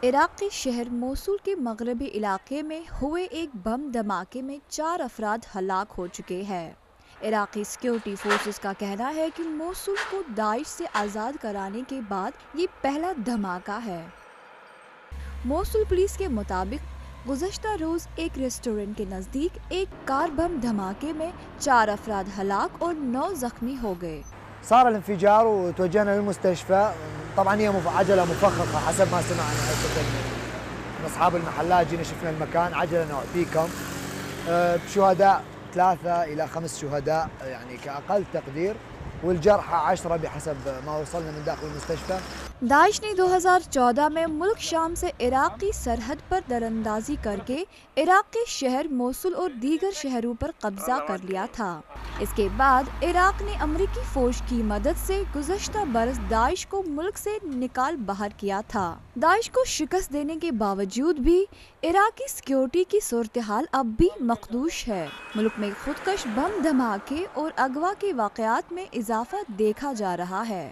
عراق کے شہر موصل کے مغربی علاقے میں ہوئے ایک بم دھماکے میں 4 افراد ہلاک ہو چکے ہیں۔ عراقی سیکیورٹی فورسز کا کہنا ہے کہ موصل کو داعش سے آزاد کرانے کے بعد یہ پہلا دھماکہ ہے۔ موصل پولیس کے مطابق گزشتہ روز ایک ریسٹورنٹ کے نزدیک ایک کار بم دھماکے میں 4 افراد ہلاک اور 9 زخمی ہو گئے۔ صار الانفجار وتوجهنا للمستشفى. طبعا هي عجلة مفخخة حسب ما سمعنا من أصحاب المحلات. جينا شفنا المكان، عجلة نوع بيكم، شهداء 3 إلى 5 شهداء يعني كأقل تقدير، والجرحى 10 بحسب ما وصلنا من داخل المستشفى. داعش نے 2014 میں ملک شام سے عراقی سرحد پر دراندازی کر کے عراق کے شہر موصل اور دیگر شہروں پر قبضہ کر لیا تھا۔ اس کے بعد عراق نے امریکی فوج کی مدد سے گزشتہ برس داعش کو ملک سے نکال باہر کیا تھا۔ داعش کو شکست دینے کے باوجود بھی عراقی سیکیورٹی کی صورتحال اب بھی مخدوش ہے۔ ملک میں خودکش بم دھماکے اور اغوا کے واقعات میں اضافہ دیکھا جا رہا ہے۔